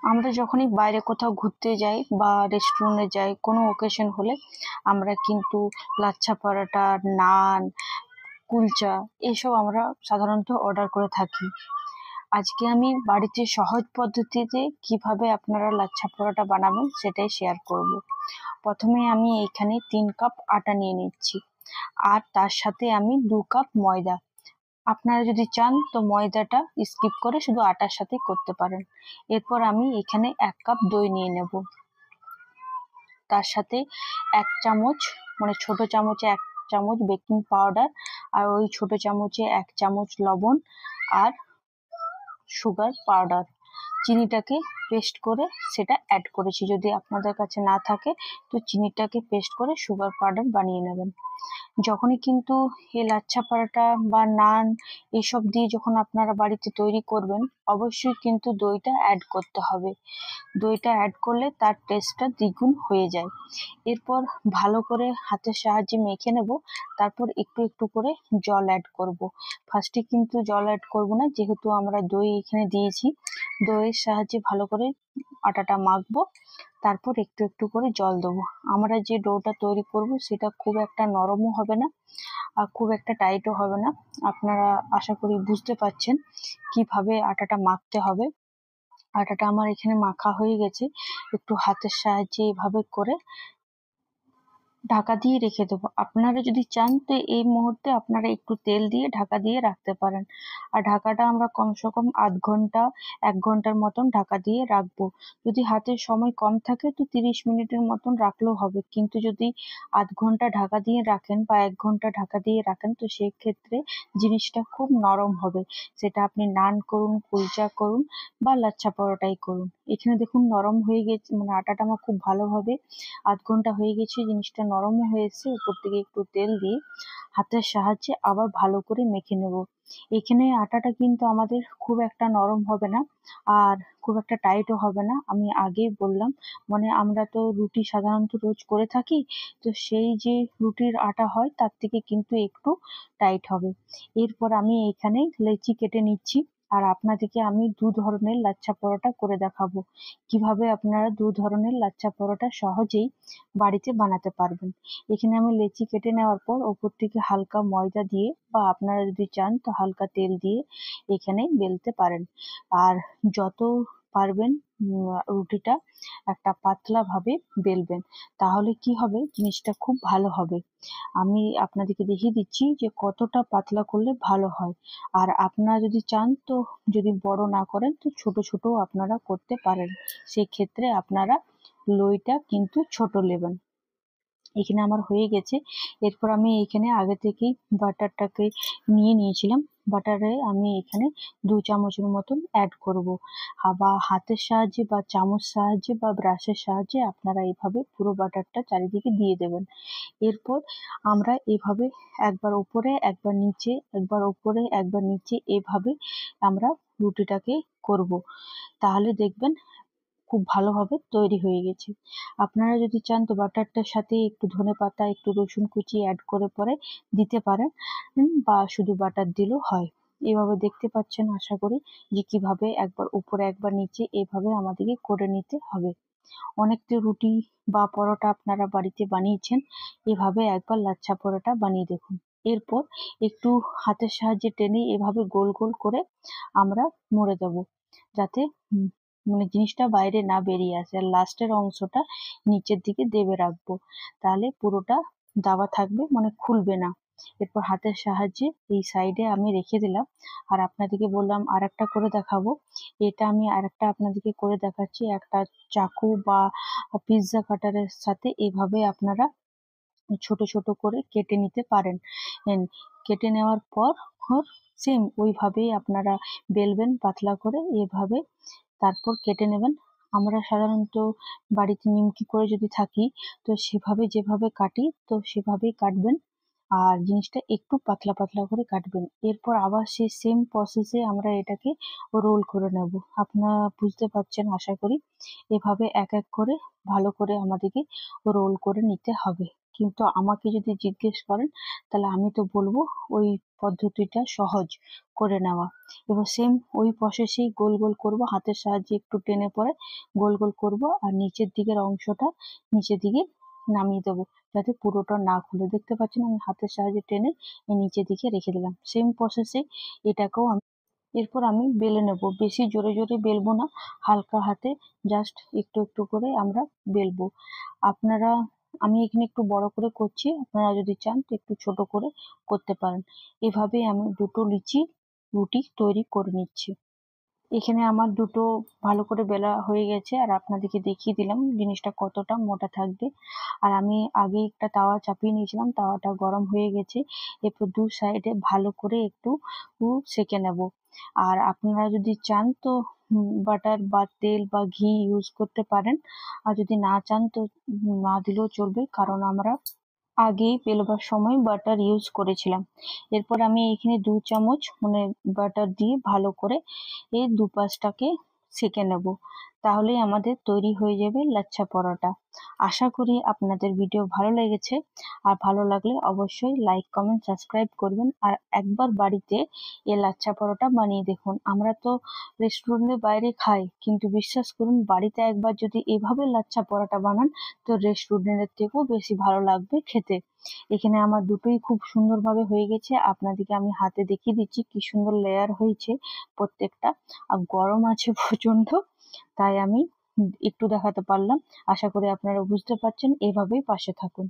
আমরা যখনই বাইরে কোথাও ঘুরতে যাই বা রেস্টুরেন্টে যাই, কোনো ওকেশন হলে আমরা কিন্তু লাচ্ছা পরাটা, নান, কুলচা এসব আমরা সাধারণত অর্ডার করে থাকি। আজকে আমি বাড়িতে সহজ পদ্ধতিতে কিভাবে আপনারা লাচ্ছা পরোটা বানাবেন সেটাই শেয়ার করব। প্রথমে আমি এখানে 3 কাপ আটা নিয়ে নিচ্ছি, আর তার সাথে আমি 2 কাপ ময়দা। আপনারা যদি চান তো ময়দাটা স্কিপ করে শুধু আটার সাথে করতে পারেন। এরপর আমি এখানে 1 কাপ দই নিয়ে নেব, তার সাথে 1 চামচ মানে ছোট চামচে 1 চামচ বেকিং পাউডার, আর ওই ছোট চামচে 1 চামচ লবণ, আর সুগার পাউডার, চিনিটাকে পেস্ট করে সেটা অ্যাড করেছি। যদি আপনাদের কাছে না থাকে তো চিনিটাকে পেস্ট করে সুগার পাউডার বানিয়ে নেবেন। যখনই কিন্তু এই লাচ্ছা পরাটা বা নান এসব দিয়ে যখন আপনারা বাড়িতে তৈরি করবেন, অবশ্যই কিন্তু দইটা অ্যাড করতে হবে। দইটা অ্যাড করলে তার টেস্টটা দ্বিগুণ হয়ে যায়। এরপর ভালো করে হাতের সাহায্যে মেখে নেব, তারপর একটু একটু করে জল অ্যাড করব। ফার্স্টে কিন্তু জল অ্যাড করব না, যেহেতু আমরা দই এখানে দিয়েছি। দইয়ের সাহায্যে ভালো করে আটাটা মাখবো, তারপর একটু একটু করে জল দেবো। আমরা যে ডোটা তৈরি করব সেটা খুব একটা নরমও হবে না আর খুব একটা টাইটও হবে না। আপনারা আশা করি বুঝতে পারছেন কিভাবে আটাটা মাখতে হবে। আটাটা আমার এখানে মাখা হয়ে গেছে। একটু হাতের সাহায্যে এভাবে করে ঢাকা দিয়ে রেখে দেবো। আপনারা যদি চান তো এই মুহূর্তে আপনারা একটু তেল দিয়ে ঢাকা দিয়ে রাখতে পারেন। আর ঢাকাটা আমরা কমসে কম 1/2 ঘন্টা 1 ঘন্টার মতন ঢাকা দিয়ে রাখবো। যদি হাতে সময় কম থাকে তো 30 মিনিটের মতন রাখলেও হবে, কিন্তু যদি 1/2 ঘন্টা ঢাকা দিয়ে রাখেন বা 1 ঘন্টা ঢাকা দিয়ে রাখেন তো সেক্ষেত্রে জিনিসটা খুব নরম হবে। সেটা আপনি নান করুন, কুলচা করুন বা লাচ্ছা পরোটাই করুন। এখানে দেখুন নরম হয়ে গেছে, মানে আটাটা আমার খুব ভালোভাবে 1/2 ঘন্টা হয়ে গেছে, জিনিসটা নরমও হয়েছে। উপর থেকে একটু তেল দিয়ে হাতের সাহায্যে আবার ভালো করে মেখে নেব। এখানে আটাটা কিন্তু আমাদের খুব একটা নরম হবে না আর খুব একটা টাইটও হবে না, আমি আগেই বললাম। মানে আমরা তো রুটি সাধারণত রোজ করে থাকি, তো সেই যে রুটির আটা হয় তার থেকে কিন্তু একটু টাইট হবে। এরপর আমি এখানে লেচি কেটে নিচ্ছি, আর আপনাদেরকে আমি 2 ধরনের লাচ্ছা পরোটা করে দেখাবো। কিভাবে আপনারা 2 ধরনের লাচ্ছা পরোটা সহজেই বাড়িতে বানাতে পারবেন। এখানে আমি লেচি কেটে নেওয়ার পর ওপর থেকে হালকা ময়দা দিয়ে বা আপনারা যদি চান তো হালকা তেল দিয়ে এখানে বেলতে পারেন। আর যত পারবেন রুটিটা একটা পাতলা ভাবে বেলবেন, তাহলে কি হবে জিনিসটা খুব ভালো হবে। আমি আপনাদেরকে দেখিয়ে দিচ্ছি যে কতটা পাতলা করলে ভালো হয়। আর আপনারা যদি চান তো যদি বড় না করেন তো ছোট ছোট আপনারা করতে পারেন, সেক্ষেত্রে আপনারা লইটা কিন্তু ছোট নেবেন। এখানে আমার হয়ে গেছে। এরপর আমি এখানে আগে থেকেই বাটারটাকে নিয়ে নিয়েছিলাম। বাটারে আমি এখানে 2 চামচের মতন অ্যাড করব। বা হাতের সাহায্যে বা চামচ সাহায্যে বা ব্রাশের সাহায্যে আপনারা এইভাবে পুরো বাটারটা চারিদিকে দিয়ে দেবেন। এরপর আমরা এভাবে একবার উপরে একবার নিচে, একবার উপরে একবার নিচে এভাবে আমরা রুটিটাকে করব। তাহলে দেখবেন খুব ভালোভাবে তৈরি হয়ে গেছে। আপনারা যদি চান তো বাটারটার সাথে একটু ধনেপাতা, একটু রসুন কুচি অ্যাড করে পরে দিতে পারেন, বা শুধু বাটার দিলেও হয়। এভাবে দেখতে পাচ্ছেন আশা করি যে কিভাবে একবার উপরে একবার নিচে এভাবে আমাদেরকে করে নিতে হবে। অনেকটা রুটি বা পরোটা আপনারা বাড়িতে বানিয়েছেন, এভাবে একবার লাচ্ছা পরোটা বানিয়ে দেখুন। এরপর একটু হাতের সাহায্যে টেনে এভাবে গোল গোল করে আমরা মুড়ে দেব, যাতে মানে জিনিসটা বাইরে না বেরিয়ে আসে। আর লাস্টের অংশটা নিচের দিকে দেবে রাখবো, তাহলে পুরোটা দাবা থাকবে, মানে খুলবে না। এরপর হাতের সাহায্যে এই সাইডে আমি রেখে দিলাম। আর আপনাদেরকে বললাম আর একটা করে দেখাবো। এটা আমি আর একটা আপনাদেরকে করে দেখাচ্ছি। একটা চাকু বা পিৎজা কাটারের সাথে এভাবে আপনারা ছোট ছোট করে কেটে নিতে পারেন। কেটে নেওয়ার পর সেম ওইভাবেই আপনারা বেলবেন পাতলা করে এভাবে, তারপর কেটে নেবেন। আমরা সাধারণত বাড়িতে নিমকি করে যদি থাকি তো সেভাবে যেভাবে কাটি তো সেভাবেই কাটবেন, আর জিনিসটা একটু পাতলা পাতলা করে কাটবেন। এরপর আবার সেই সেম প্রসেসে আমরা এটাকে রোল করে নেব। আপনারা বুঝতে পারছেন আশা করি। এভাবে এক এক করে ভালো করে আমাদেরকে রোল করে নিতে হবে। কিন্তু আমাকে যদি জিজ্ঞেস করেন তাহলে আমি তো বলবো ওই পদ্ধতিটা সহজ করে নেওয়া। এবার সেম ওই প্রসেসেই গোল গোল করব, হাতের সাহায্যে একটু টেনে পরে গোল গোল করব, আর নিচের দিকের অংশটা নিচের দিকে নামিয়ে দেবো যাতে পুরোটা না খুলে। দেখতে পাচ্ছেন আমি হাতের সাহায্যে টেনে এই নিচের দিকে রেখে দিলাম। সেম প্রসেসে এটাকেও এরপর আমি বেলে নেব। বেশি জোরে জোরে বেলবো না, হালকা হাতে জাস্ট একটু একটু করে আমরা বেলবো। আপনারা, আমি এখানে একটু বড় করে করছি, আপনারা যদি চান তো একটু ছোট করে করতে পারেন। এভাবেই আমি দুটো রুটি তৈরি করে নিচ্ছি। এখানে আমার দুটো ভালো করে বেলা হয়ে গেছে, আর আপনাদেরকে দেখিয়ে দিলাম জিনিসটা কতটা মোটা থাকবে। আর আমি আগে একটা তাওয়া চাপিয়ে নিয়েছিলাম, তাওয়াটা গরম হয়ে গেছে। এরপর দু সাইডে ভালো করে একটু সেঁকে নেব। আর আপনারা যদি চান তো বাটার বা তেল বা ঘি ইউজ করতে পারেন, আর যদি না চান তো না দিলেও চলবে, কারণ আমরা আগেই বেলবার সময় বাটার ইউজ করেছিলাম। এরপর আমি এখানে 2 চামচ বাটার দিয়ে ভালো করে এই দুপাশটাকে সেঁকে নেব। তাহলেই আমাদের তৈরি হয়ে যাবে লাচ্ছা পরোটা। আশা করি আপনাদের ভিডিও ভালো লেগেছে, আর ভালো লাগলে অবশ্যই লাইক কমেন্ট সাবস্ক্রাইব করবেন, আর একবার বাড়িতে এই লাচ্ছা পরোটা বানিয়ে দেখুন। আমরা তো রেস্টুরেন্টের বাইরে খাই, কিন্তু বিশ্বাস করুন বাড়িতে একবার যদি এভাবে লাচ্ছা পরোটা বানান তো রেস্টুরেন্টের থেকেও বেশি ভালো লাগবে খেতে। এখানে আমার দুটোই খুব সুন্দরভাবে হয়ে গেছে, আপনাদেরকে আমি হাতে দেখিয়ে দিচ্ছি কি সুন্দর লেয়ার হয়েছে প্রত্যেকটা। আর গরম আছে প্রচন্ড, তাই আমি একটু দেখাতে পারলাম। আশা করি আপনারা বুঝতে পারছেন, এভাবেই পাশে থাকুন।